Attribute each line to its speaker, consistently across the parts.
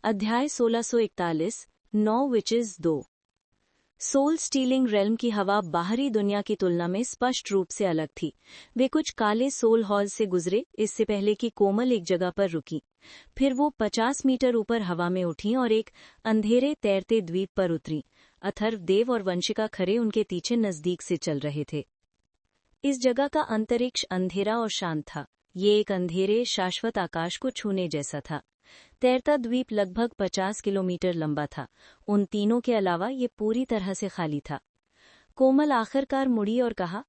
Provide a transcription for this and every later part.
Speaker 1: अध्याय 1641 9 witches 2। Soul stealing realm की हवा बाहरी दुनिया की तुलना में स्पष्ट रूप से अलग थी। वे कुछ काले सोल हॉल से गुजरे इससे पहले कि कोमल एक जगह पर रुकी। फिर वो 50 मीटर ऊपर हवा में उठी और एक अंधेरे तैरते द्वीप पर उतरी। अथर्व देव और वंशिका खरे उनके पीछे नजदीक से चल रहे थे। इस जगह का अंतरिक्ष अंधेरा और शांत था। ये एक अंधेरे शाश्वत आकाश को छूने जैसा था। तैरता द्वीप लगभग 50 किलोमीटर लंबा था। उन तीनों के अलावा ये पूरी तरह से खाली था। कोमल आखिरकार मुड़ी और कहा,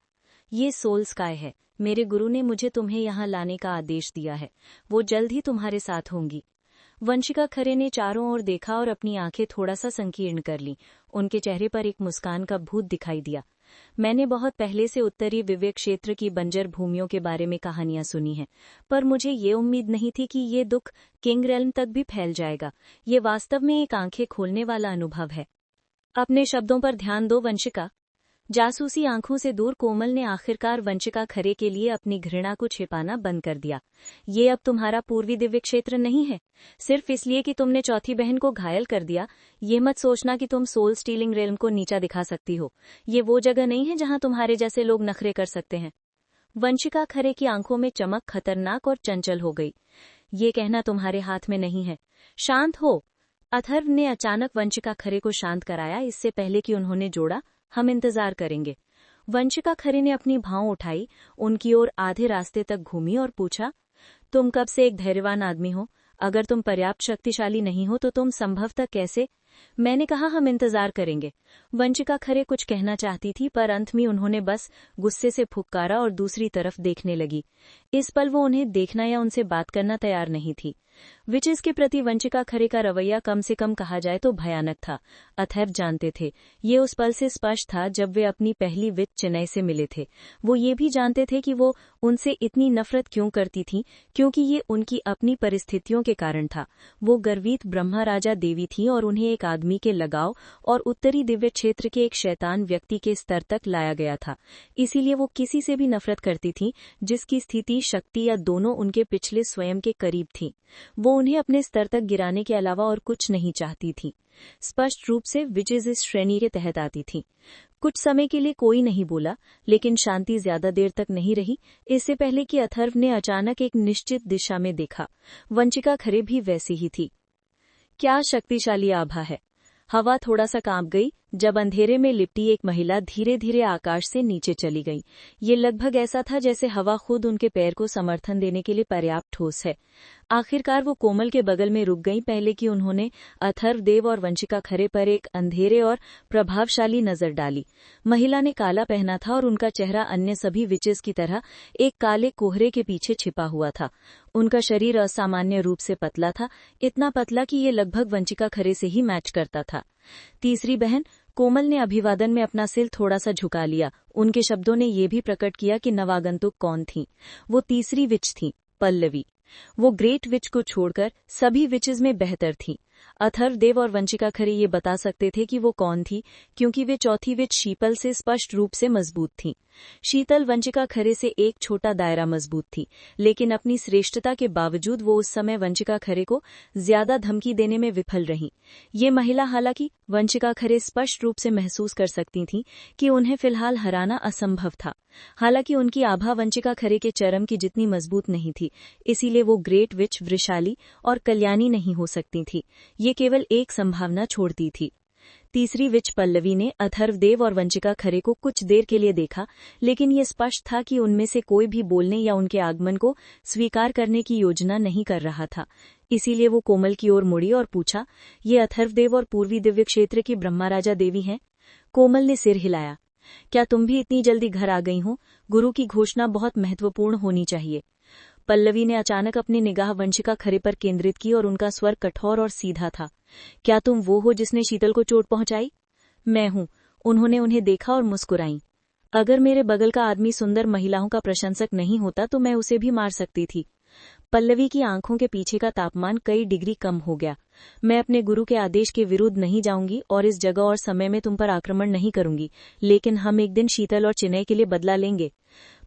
Speaker 1: ये सोल स्काई है। मेरे गुरु ने मुझे तुम्हें यहाँ लाने का आदेश दिया है। वो जल्द ही तुम्हारे साथ होंगी। वंशिका खरे ने चारों ओर देखा और अपनी आंखें थोड़ा सा संकीर्ण कर लीं। उनके चेहरे पर एक मुस्कान का भूत दिखाई दिया। मैंने बहुत पहले से उत्तरी विवेक क्षेत्र की बंजर भूमियों के बारे में कहानियां सुनी हैं, पर मुझे ये उम्मीद नहीं थी कि ये दुख किंग रेल्म तक भी फैल जाएगा। ये वास्तव में एक आंखें खोलने वाला अनुभव है। अपने शब्दों पर ध्यान दो वंशिका। जासूसी आंखों से दूर कोमल ने आखिरकार वंशिका खरे के लिए अपनी घृणा को छिपाना बंद कर दिया। ये अब तुम्हारा पूर्वी दिव्य क्षेत्र नहीं है। सिर्फ इसलिए कि तुमने चौथी बहन को घायल कर दिया, ये मत सोचना कि तुम सोल स्टीलिंग रेल्म को नीचा दिखा सकती हो। ये वो जगह नहीं है जहां तुम्हारे जैसे लोग नखरे कर सकते हैं। वंशिका खरे की आंखों में चमक खतरनाक और चंचल हो गई। ये कहना तुम्हारे हाथ में नहीं है। शांत हो। अथर्व ने अचानक वंशिका खरे को शांत कराया, इससे पहले कि उन्होंने जोड़ा, हम इंतजार करेंगे। वंशिका खरे ने अपनी भौं उठाई, उनकी ओर आधे रास्ते तक घूमी और पूछा, तुम कब से एक धैर्यवान आदमी हो? अगर तुम पर्याप्त शक्तिशाली नहीं हो तो तुम संभवतः कैसे? मैंने कहा हम इंतजार करेंगे। वंशिका खरे कुछ कहना चाहती थी, पर अंत में उन्होंने बस गुस्से से फुफकारा और दूसरी तरफ देखने लगी। इस पल वो उन्हें देखना या उनसे बात करना तैयार नहीं थी। विचेस के प्रति वंशिका खरे का रवैया कम से कम कहा जाए तो भयानक था। अथर्व जानते थे। ये उस पल से स्पष्ट था जब वे अपनी पहली विच चेन्नई से मिले थे। वो ये भी जानते थे कि वो उनसे इतनी नफरत क्यों करती थी, क्योंकि ये उनकी अपनी परिस्थितियों के कारण था। वो गर्वित ब्रह्मा राजा देवी थी और उन्हें एक आदमी के लगाव और उत्तरी दिव्य क्षेत्र के एक शैतान व्यक्ति के स्तर तक लाया गया था। इसीलिए वो किसी से भी नफरत करती थी जिसकी स्थिति, शक्ति या दोनों उनके पिछले स्वयं के करीब थी। वो उन्हें अपने स्तर तक गिराने के अलावा और कुछ नहीं चाहती थी। स्पष्ट रूप से विचेस इस श्रेणी के तहत आती थी। कुछ समय के लिए कोई नहीं बोला, लेकिन शांति ज्यादा देर तक नहीं रही। इससे पहले कि अथर्व ने अचानक एक निश्चित दिशा में देखा, वंशिका खरे भी वैसी ही थी। क्या शक्तिशाली आभा है। हवा थोड़ा सा कांप गई जब अंधेरे में लिपटी एक महिला धीरे धीरे आकाश से नीचे चली गई। ये लगभग ऐसा था जैसे हवा खुद उनके पैर को समर्थन देने के लिए पर्याप्त ठोस है। आखिरकार वो कोमल के बगल में रुक गईं, पहले कि उन्होंने अथर्व देव और वंशिका खरे पर एक अंधेरे और प्रभावशाली नजर डाली। महिला ने काला पहना था और उनका चेहरा अन्य सभी विचेस की तरह एक काले कोहरे के पीछे छिपा हुआ था। उनका शरीर असामान्य रूप से पतला था, इतना पतला कि ये लगभग वंशिका खरे से ही मैच करता था। तीसरी बहन कोमल ने अभिवादन में अपना सिर थोड़ा सा झुका लिया। उनके शब्दों ने यह भी प्रकट किया कि नवागंतुक कौन थी। वो तीसरी विच थी, पल्लवी। वो ग्रेट विच को छोड़कर सभी विचेस में बेहतर थी। अथर्व देव और वंशिका खरे ये बता सकते थे कि वो कौन थी, क्योंकि वे चौथी विच शीतल से स्पष्ट रूप से मजबूत थी। शीतल वंशिका खरे से एक छोटा दायरा मजबूत थी, लेकिन अपनी श्रेष्ठता के बावजूद वो उस समय वंशिका खरे को ज्यादा धमकी देने में विफल रही। ये महिला, हालांकि वंशिका खरे स्पष्ट रूप से महसूस कर सकती थी कि उन्हें फिलहाल हराना असंभव था। हालांकि उनकी आभा वंशिका खरे के चरम की जितनी मजबूत नहीं थी, इसीलिए वो ग्रेट विच, वृषाली और कल्याणी नहीं हो सकती थी। ये केवल एक संभावना छोड़ती थी। तीसरी विच पल्लवी ने अथर्व देव और वंशिका खरे को कुछ देर के लिए देखा, लेकिन ये स्पष्ट था कि उनमें से कोई भी बोलने या उनके आगमन को स्वीकार करने की योजना नहीं कर रहा था। इसीलिए वो कोमल की ओर मुड़ी और पूछा, ये अथर्व देव और पूर्वी दिव्य क्षेत्र की ब्रह्मा राजा देवी हैं? कोमल ने सिर हिलाया। क्या तुम भी इतनी जल्दी घर आ गई हो? गुरु की घोषणा बहुत महत्वपूर्ण होनी चाहिए। पल्लवी ने अचानक अपनी निगाह वंशिका खरे पर केंद्रित की और उनका स्वर कठोर और सीधा था। क्या तुम वो हो जिसने शीतल को चोट पहुंचाई? मैं हूं। उन्होंने उन्हें देखा और मुस्कुराई। अगर मेरे बगल का आदमी सुंदर महिलाओं का प्रशंसक नहीं होता तो मैं उसे भी मार सकती थी। पल्लवी की आंखों के पीछे का तापमान कई डिग्री कम हो गया। मैं अपने गुरु के आदेश के विरुद्ध नहीं जाऊंगी और इस जगह और समय में तुम पर आक्रमण नहीं करूंगी, लेकिन हम एक दिन शीतल और चेन्नई के लिए बदला लेंगे।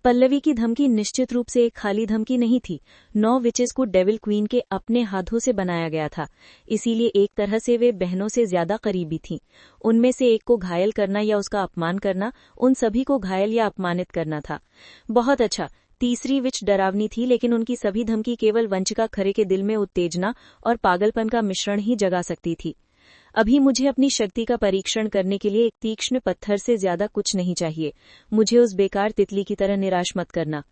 Speaker 1: पल्लवी की धमकी निश्चित रूप से एक खाली धमकी नहीं थी। 9 विचेस को डेविल क्वीन के अपने हाथों से बनाया गया था, इसीलिए एक तरह से वे बहनों से ज्यादा करीबी थीं। उनमें से एक को घायल करना या उसका अपमान करना उन सभी को घायल या अपमानित करना था। बहुत अच्छा, तीसरी विच डरावनी थी, लेकिन उनकी सभी धमकी केवल वंचिका खरे के दिल में उत्तेजना और पागलपन का मिश्रण ही जगा सकती थी। अभी मुझे अपनी शक्ति का परीक्षण करने के लिए एक तीक्ष्ण पत्थर से ज्यादा कुछ नहीं चाहिए। मुझे उस बेकार तितली की तरह निराश मत करना।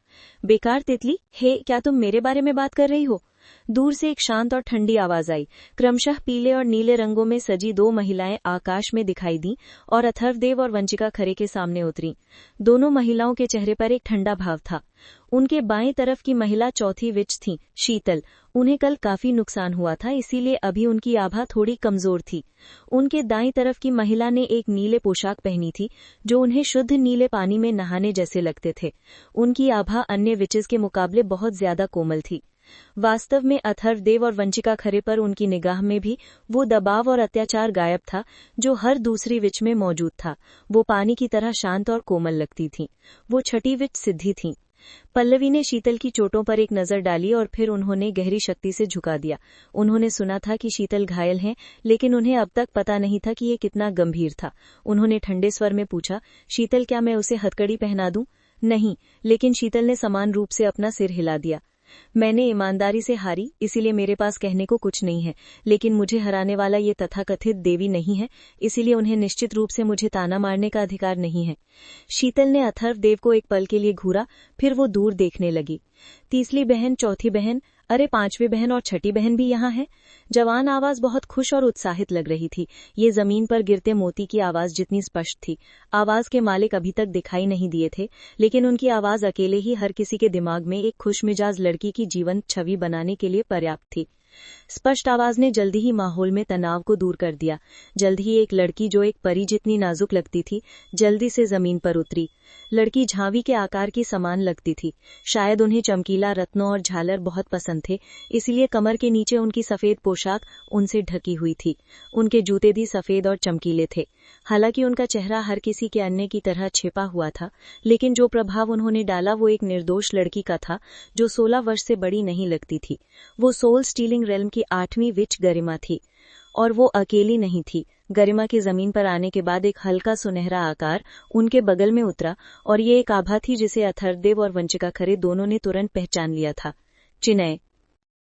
Speaker 1: बेकार तितली? हे, क्या तुम मेरे बारे में बात कर रही हो? दूर से एक शांत और ठंडी आवाज आई। क्रमशः पीले और नीले रंगों में सजी 2 महिलाएं आकाश में दिखाई दीं और अथर्वदेव और वंचिका खरे के सामने उतरीं। दोनों महिलाओं के चेहरे पर एक ठंडा भाव था। उनके बाएं तरफ की महिला चौथी विच थी, शीतल। उन्हें कल काफी नुकसान हुआ था, इसीलिए अभी उनकी आभा थोड़ी कमजोर थी। उनके दाईं तरफ की महिला ने एक नीले पोशाक पहनी थी, जो उन्हें शुद्ध नीले पानी में नहाने जैसे लगते थे। उनकी आभा अन्य विचेस के मुकाबले बहुत ज्यादा कोमल थी। वास्तव में अथर्वदेव और वंचिका खरे पर उनकी निगाह में भी वो दबाव और अत्याचार गायब था जो हर दूसरी विच में मौजूद था। वो पानी की तरह शांत और कोमल लगती थीं। वो छठी विच सिद्धि थीं। पल्लवी ने शीतल की चोटों पर एक नजर डाली और फिर उन्होंने गहरी शक्ति से झुका दिया। उन्होंने सुना था कि शीतल घायल हैं, लेकिन उन्हें अब तक पता नहीं था कि ये कितना गंभीर था। उन्होंने ठंडे स्वर में पूछा, शीतल, क्या मैं उसे हथकड़ी पहना दूं? नहीं, लेकिन शीतल ने समान रूप से अपना सिर हिला दिया। मैंने ईमानदारी से हारी, इसीलिए मेरे पास कहने को कुछ नहीं है, लेकिन मुझे हराने वाला ये तथाकथित देवी नहीं है, इसीलिए उन्हें निश्चित रूप से मुझे ताना मारने का अधिकार नहीं है। शीतल ने अथर्वदेव को एक पल के लिए घूरा, फिर वो दूर देखने लगी। तीसरी बहन, चौथी बहन, अरे 5वीं बहन और छठी बहन भी यहाँ है। जवान आवाज बहुत खुश और उत्साहित लग रही थी। ये जमीन पर गिरते मोती की आवाज जितनी स्पष्ट थी। आवाज के मालिक अभी तक दिखाई नहीं दिए थे, लेकिन उनकी आवाज अकेले ही हर किसी के दिमाग में एक खुशमिजाज लड़की की जीवंत छवि बनाने के लिए पर्याप्त थी। स्पष्ट आवाज ने जल्दी ही माहौल में तनाव को दूर कर दिया। जल्द ही एक लड़की जो एक परी जितनी नाजुक लगती थी, जल्दी से जमीन पर उतरी। लड़की झांवी के आकार की समान लगती थी। शायद उन्हें चमकीला रत्नों और झालर बहुत पसंद थे, इसलिए कमर के नीचे उनकी सफेद पोशाक उनसे ढकी हुई थी। उनके जूते भी सफेद और चमकीले थे। हालांकि उनका चेहरा हर किसी के अन्य की तरह छिपा हुआ था, लेकिन जो प्रभाव उन्होंने डाला वो एक निर्दोष लड़की का था जो 16 वर्ष से बड़ी नहीं लगती थी। वो सोल स्टीलिंग रेल्म की 8वीं विच गरिमा थी, और वो अकेली नहीं थी। गरिमा के जमीन पर आने के बाद एक हल्का सुनहरा आकार उनके बगल में उतरा, और ये एक आभा थी जिसे अथर्वदेव और वंचिका खरे दोनों ने तुरंत पहचान लिया था। चिनय।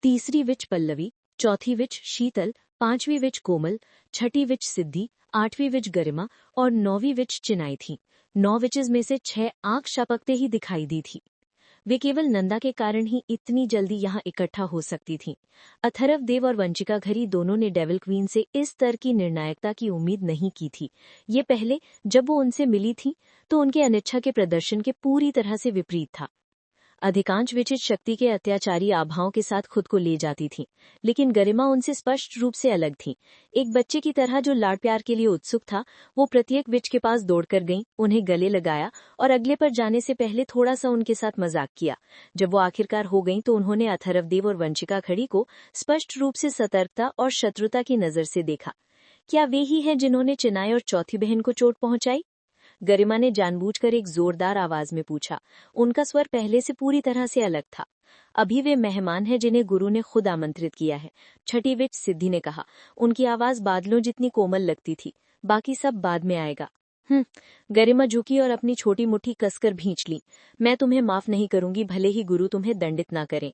Speaker 1: तीसरी विच पल्लवी, चौथी विच शीतल, 5वीं विच कोमल, छठी विच सिद्धि, 8वीं विच गरिमा और 9वीं विच चिनाई थी। 9 विचेस में से 6 आंख झपकते ही दिखाई दी थी। वे केवल नंदा के कारण ही इतनी जल्दी यहाँ इकट्ठा हो सकती थीं। अथर्वदेव और वंचिका खरी दोनों ने डेविल क्वीन से इस स्तर की निर्णायकता की उम्मीद नहीं की थी। ये पहले जब वो उनसे मिली थी तो उनके अनिच्छा के प्रदर्शन के पूरी तरह से विपरीत था। अधिकांश विचित शक्ति के अत्याचारी आभाओं के साथ खुद को ले जाती थीं, लेकिन गरिमा उनसे स्पष्ट रूप से अलग थीं। एक बच्चे की तरह जो लाड़ प्यार के लिए उत्सुक था, वो प्रत्येक विच के पास दौड़कर गईं, उन्हें गले लगाया और अगले पर जाने से पहले थोड़ा सा उनके साथ मजाक किया। जब वो आखिरकार हो गईं तो उन्होंने अथर्वदेव और वंचिका खड़ी को स्पष्ट रूप से सतर्कता और शत्रुता की नजर से देखा। क्या वे ही हैं जिन्होंने चिनाई और चौथी बहन को चोट पहुंचाई? गरिमा ने जानबूझकर एक जोरदार आवाज में पूछा। उनका स्वर पहले से पूरी तरह से अलग था। अभी वे मेहमान हैं जिन्हें गुरु ने खुद आमंत्रित किया है, छठी विच सिद्धि ने कहा। उनकी आवाज बादलों जितनी कोमल लगती थी। बाकी सब बाद में आएगा। गरिमा झुकी और अपनी छोटी मुट्ठी कसकर भींच ली। मैं तुम्हें माफ नहीं करूंगी, भले ही गुरु तुम्हें दंडित ना करें।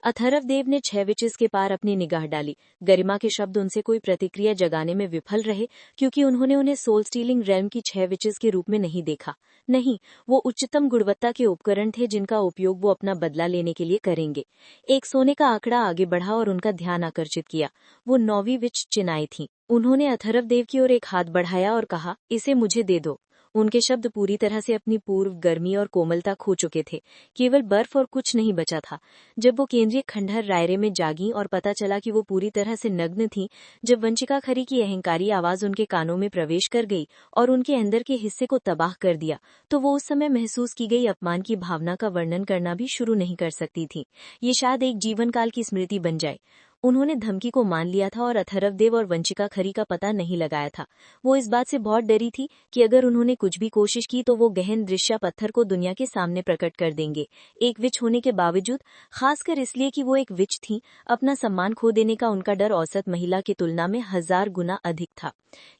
Speaker 1: अथर्वदेव ने 6 विचेस के पार अपनी निगाह डाली। गरिमा के शब्द उनसे कोई प्रतिक्रिया जगाने में विफल रहे, क्योंकि उन्होंने उन्हें सोल स्टीलिंग रेल्म की 6 विचेस के रूप में नहीं देखा। नहीं, वो उच्चतम गुणवत्ता के उपकरण थे जिनका उपयोग वो अपना बदला लेने के लिए करेंगे। एक सोने का आंकड़ा आगे बढ़ा और उनका ध्यान आकर्षित किया। वो 9वीं विच चिनाई थी। उन्होंने अथर्वदेव की ओर एक हाथ बढ़ाया और कहा, इसे मुझे दे दो। उनके शब्द पूरी तरह से अपनी पूर्व गर्मी और कोमलता खो चुके थे। केवल बर्फ और कुछ नहीं बचा था। जब वो केंद्रीय खंडहर रायरे में जागी और पता चला कि वो पूरी तरह से नग्न थीं, जब वंचिका खरी की अहंकारी आवाज उनके कानों में प्रवेश कर गई और उनके अंदर के हिस्से को तबाह कर दिया, तो वो उस समय महसूस की गई अपमान की भावना का वर्णन करना भी शुरू नहीं कर सकती थी। ये शायद एक जीवन काल की स्मृति बन जाए। उन्होंने धमकी को मान लिया था और अथर्वदेव और वंचिका खरी का पता नहीं लगाया था। वो इस बात से बहुत डरी थी कि अगर उन्होंने कुछ भी कोशिश की तो वो गहन दृश्य पत्थर को दुनिया के सामने प्रकट कर देंगे। एक विच होने के बावजूद, खासकर इसलिए कि वो एक विच थी, अपना सम्मान खो देने का उनका डर औसत महिला की तुलना में 1000 गुना अधिक था।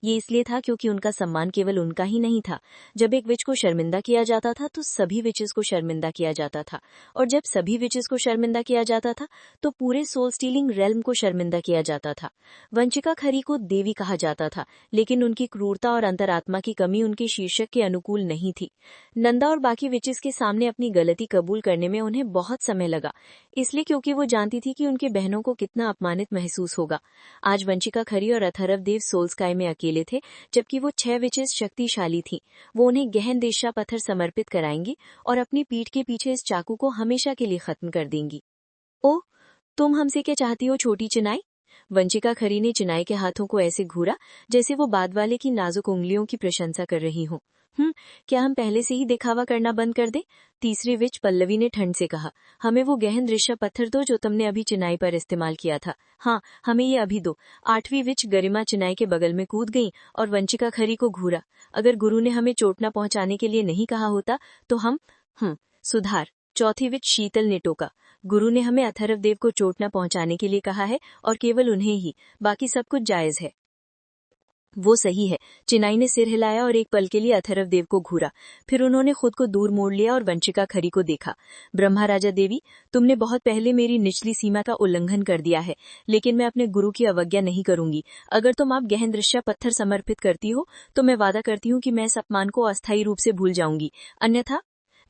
Speaker 1: ये इसलिए था क्योंकि उनका सम्मान केवल उनका ही नहीं था। जब एक विच को शर्मिंदा किया जाता था तो सभी विचेस को शर्मिंदा किया जाता था, और जब सभी विचेस को शर्मिंदा किया जाता था तो पूरे सोल स्टीलिंग रेल्म को शर्मिंदा किया जाता था। वंचिका खरी को देवी कहा जाता था, लेकिन उनकी क्रूरता और अंतरात्मा की कमी उनके शीर्षक के अनुकूल नहीं थी। नंदा और बाकी विचेस के सामने अपनी गलती कबूल करने में उन्हें बहुत समय लगा, इसलिए क्योंकि वो जानती थी कि उनके बहनों को कितना अपमानित महसूस होगा। आज वंचिका खरी और अथर्वदेव सोल स्काई में अकेले थे, जबकि वो 6 विचेस शक्तिशाली थीं। वो उन्हें गहन देशा पत्थर समर्पित कराएंगी और अपनी पीठ के पीछे इस चाकू को हमेशा के लिए खत्म कर देंगी। ओह, तुम हमसे क्या चाहती हो छोटी चिनाई? वंचिका खरी ने चिनाई के हाथों को ऐसे घूरा जैसे वो बाद वाले की नाजुक उंगलियों की प्रशंसा कर रही हो। क्या हम पहले से ही दिखावा करना बंद कर दे? तीसरी विच पल्लवी ने ठंड से कहा। हमें वो गहन दृश्य पत्थर दो जो तुमने अभी चिनाई पर इस्तेमाल किया था। हाँ, हमें ये अभी दो। 8वीं विच गरिमा चिनाई के बगल में कूद गई और वंचिका खरी को घूरा। अगर गुरु ने हमें चोट न पहुंचाने के लिए नहीं कहा होता तो हम सुधार। 4थी विच शीतल ने टोका। गुरु ने हमें अथर्वदेव को चोट न पहुंचाने के लिए कहा है, और केवल उन्हें ही, बाकी सब कुछ जायज है। वो सही है। चिनाई ने सिर हिलाया और एक पल के लिए अथर्वदेव को घूरा। फिर उन्होंने खुद को दूर मोड़ लिया और वंचिका खरी को देखा। ब्रह्मा राजा देवी, तुमने बहुत पहले मेरी निचली सीमा का उल्लंघन कर दिया है, लेकिन मैं अपने गुरु की अवज्ञा नहीं करूंगी। अगर तुम आप गहन दृश्य पत्थर समर्पित करती हो तो मैं वादा करती हूँ कि मैं इस अपमान को अस्थायी रूप से भूल जाऊंगी, अन्यथा।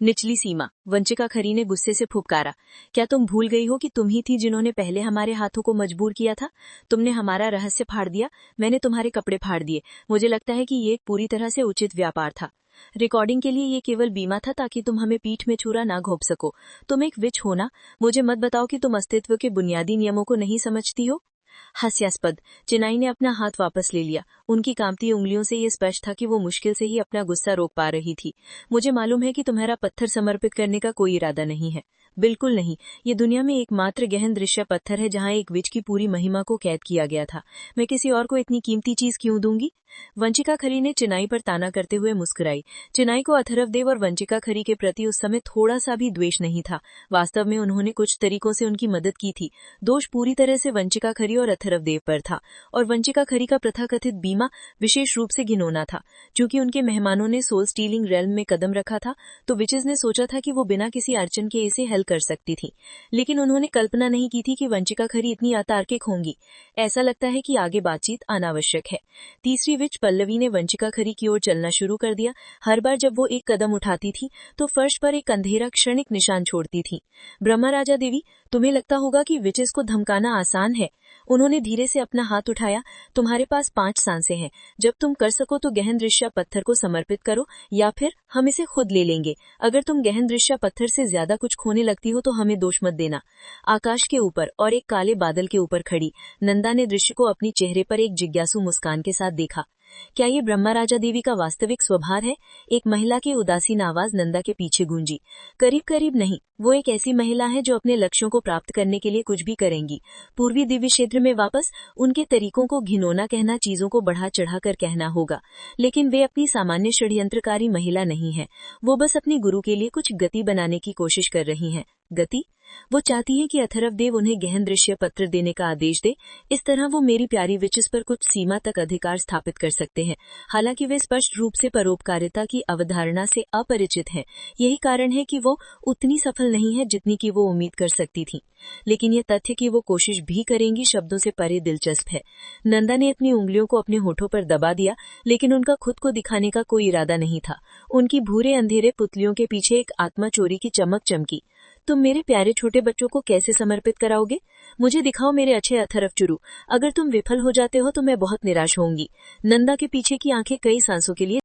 Speaker 1: निचली सीमा, वंचिका खरी ने गुस्से से फुफकारा। क्या तुम भूल गई हो कि तुम ही थी जिन्होंने पहले हमारे हाथों को मजबूर किया था? तुमने हमारा रहस्य फाड़ दिया, मैंने तुम्हारे कपड़े फाड़ दिए। मुझे लगता है कि ये एक पूरी तरह से उचित व्यापार था। रिकॉर्डिंग के लिए ये केवल बीमा था ताकि तुम हमें पीठ में छुरा ना घोंप सको। तुम एक विच हो ना? मुझे मत बताओ कि तुम अस्तित्व के बुनियादी नियमों को नहीं समझती हो। हास्यास्पद। चिनाई ने अपना हाथ वापस ले लिया। उनकी कांपती उंगलियों से ये स्पष्ट था कि वो मुश्किल से ही अपना गुस्सा रोक पा रही थी। मुझे मालूम है कि तुम्हारा पत्थर समर्पित करने का कोई इरादा नहीं है, बिल्कुल नहीं। ये दुनिया में एकमात्र गहन दृश्य पत्थर है जहाँ एक विच की पूरी महिमा को कैद किया गया था। मैं किसी और को इतनी कीमती चीज क्यों दूंगी? वंचिका खरी ने चिनाई पर ताना करते हुए मुस्कुराई। चिनाई को अथर्वदेव और वंचिका खरी के प्रति उस समय थोड़ा सा भी द्वेष नहीं था। वास्तव में उन्होंने कुछ तरीकों से उनकी मदद की थी। दोष पूरी तरह से वंचिका खरी और अथर्वदेव पर था, और वंचिका खरी का प्रथाकथित बीमा विशेष रूप से घिनौना था। चूंकि उनके मेहमानों ने सोल स्टीलिंग रेल्म में कदम रखा था तो विचेस ने सोचा था कि वो बिना किसी अड़चन के इसे हल कर सकती थी, लेकिन उन्होंने कल्पना नहीं की थी कि वंचिका खरी इतनी अतार्किक होंगी। ऐसा लगता है कि आगे बातचीत अनावश्यक है। तीसरी विच पल्लवी ने वंचिका खरी की ओर चलना शुरू कर दिया। हर बार जब वो एक कदम उठाती थी तो फर्श पर एक अंधेरा क्षणिक निशान छोड़ती थी। ब्रह्मा राजा देवी, तुम्हें लगता होगा कि विचेस को धमकाना आसान है। उन्होंने धीरे से अपना हाथ उठाया। तुम्हारे पास 5 सांसें हैं। जब तुम कर सको तो गहन दृश्य पत्थर को समर्पित करो, या फिर हम इसे खुद ले लेंगे। अगर तुम गहन दृश्य पत्थर से ज्यादा कुछ खोने लगती हो तो हमें दोष मत देना। आकाश के ऊपर और एक काले बादल के ऊपर खड़ी नंदा ने दृश्य को अपनी चेहरे पर एक जिज्ञासु मुस्कान के साथ देखा। क्या ये ब्रह्मा राजा देवी का वास्तविक स्वभाव है? एक महिला की उदासीन आवाज नंदा के पीछे गूंजी। करीब करीब नहीं, वो एक ऐसी महिला है जो अपने लक्ष्यों को प्राप्त करने के लिए कुछ भी करेंगी। पूर्वी दिव्य क्षेत्र में वापस उनके तरीकों को घिनौना कहना चीजों को बढ़ा चढ़ा कर कहना होगा, लेकिन वे अपनी सामान्य षड्यंत्रकारी महिला नहीं है। वो बस अपनी गुरु के लिए कुछ गति बनाने की कोशिश कर रही हैं। गति? वो चाहती है कि अथर्वदेव उन्हें गहन दृश्य पत्र देने का आदेश दे। इस तरह वो मेरी प्यारी विचेस पर कुछ सीमा तक अधिकार स्थापित कर सकते हैं। हालांकि वे स्पष्ट रूप से परोपकारिता की अवधारणा से अपरिचित हैं। यही कारण है कि वो उतनी सफल नहीं है जितनी कि वो उम्मीद कर सकती थी। लेकिन ये तथ्य कि वो कोशिश भी करेंगी शब्दों से परे दिलचस्प है। नंदा ने अपनी उंगलियों को अपने होठों पर दबा दिया, लेकिन उनका खुद को दिखाने का कोई इरादा नहीं था। उनकी भूरे अंधेरे पुतलियों के पीछे एक आत्मा चोरी की चमक चमकी। तुम मेरे प्यारे छोटे बच्चों को कैसे समर्पित कराओगे? मुझे दिखाओ मेरे अच्छे अथर्व चुरू। अगर तुम विफल हो जाते हो तो मैं बहुत निराश होंगी। नंदा के पीछे की आंखें कई सांसों के लिए